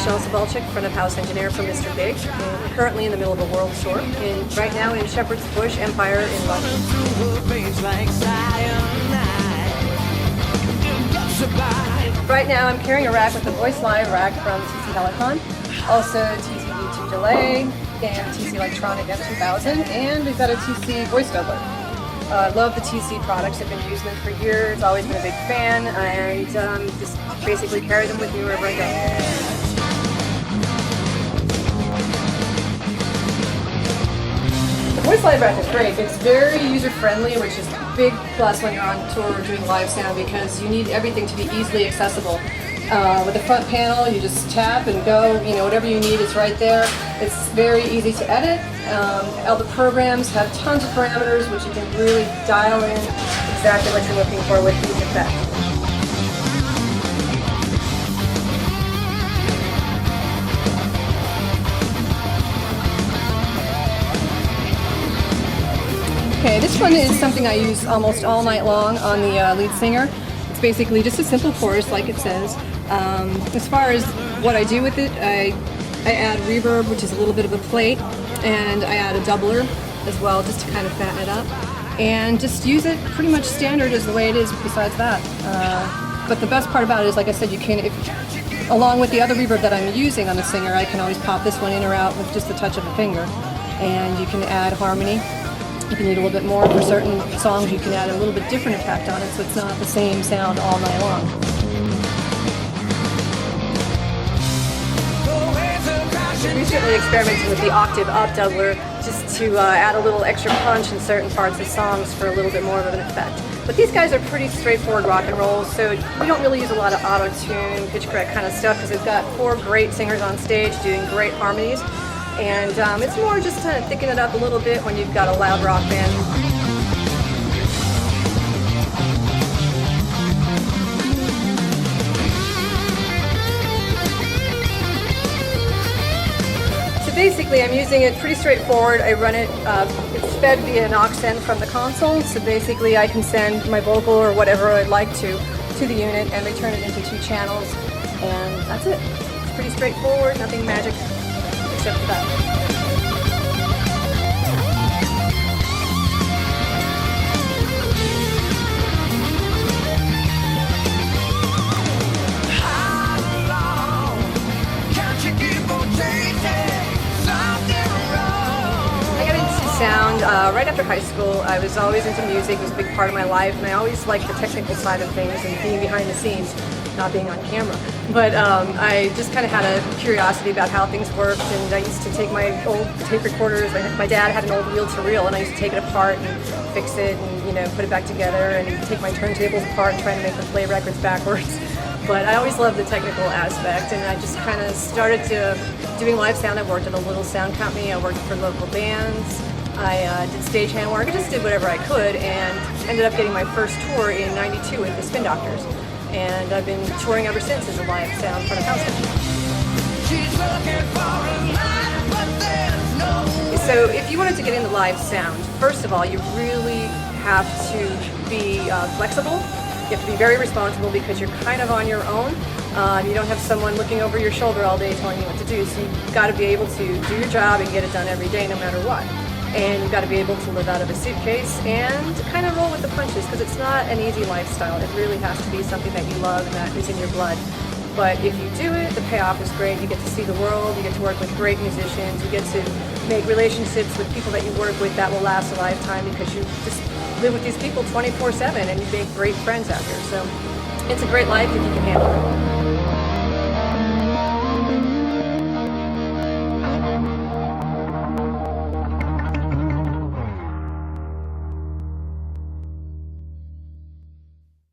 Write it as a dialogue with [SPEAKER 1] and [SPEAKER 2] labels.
[SPEAKER 1] Sabolchick, front of house engineer for Mr. Big. And we're currently in the middle of a world tour, and right now in Shepherd's Bush Empire in London. Right now I'm carrying a rack with a VoiceLive Rack from TC-Helicon, also TC delay, and TC Electronic M2000, and we've got a TC voice doubler. I love the TC products. I've been using them for years, always been a big fan, and just basically carry them with me wherever I go. The VoiceLive Rack is great. It's very user-friendly, which is a big plus when you're on tour or doing live sound, because you need everything to be easily accessible. With the front panel, you just tap and go, whatever you need is right there. It's very easy to edit. All the programs have tons of parameters, which you can really dial in exactly what you're looking for with these effects. Okay, this one is something I use almost all night long on the lead singer. It's basically just a simple chorus, like it says. As far as what I do with it, I add reverb, which is a little bit of a plate, and I add a doubler as well, just to kind of fatten it up. And just use it pretty much standard as the way it is besides that. But the best part about it is, like I said, you can, along with the other reverb that I'm using on the singer, I can always pop this one in or out with just the touch of a finger. And you can add harmony. If you need a little bit more for certain songs, you can add a little bit different effect on it, so it's not the same sound all night long. Recently experimented with the octave up doubler just to add a little extra punch in certain parts of songs for a little bit more of an effect. But these guys are pretty straightforward rock and roll, so we don't really use a lot of auto-tune, pitch correct kind of stuff, because we've got 4 great singers on stage doing great harmonies. And it's more just kind of thicken it up a little bit when you've got a loud rock band. So basically I'm using it pretty straightforward. I run it, it's fed via an aux send from the console, so basically I can send my vocal or whatever I'd like to the unit and return it into 2 channels, and that's it. It's pretty straightforward, nothing magic except for that. Sound right after high school. I was always into music. It was a big part of my life, and I always liked the technical side of things and being behind the scenes, not being on camera. But I just kind of had a curiosity about how things worked, and I used to take my old tape recorders. My dad had an old reel-to-reel, and I used to take it apart and fix it and put it back together, and take my turntables apart and try to make them play records backwards. But I always loved the technical aspect, and I just kind of started doing live sound. I worked at a little sound company. I worked for local bands. I did stagehand work. I just did whatever I could, and ended up getting my first tour in '92 with the Spin Doctors. And I've been touring ever since as a live sound front of house. So if you wanted to get into live sound, first of all, you really have to be flexible. You have to be very responsible, because you're kind of on your own. You don't have someone looking over your shoulder all day telling you what to do, so you've got to be able to do your job and get it done every day no matter what. And you've got to be able to live out of a suitcase and kind of roll with the punches, because it's not an easy lifestyle. It really has to be something that you love and that is in your blood. But if you do it, the payoff is great. You get to see the world, you get to work with great musicians, you get to make relationships with people that you work with that will last a lifetime, because you just live with these people 24/7 and you make great friends out here. So it's a great life if you can handle it.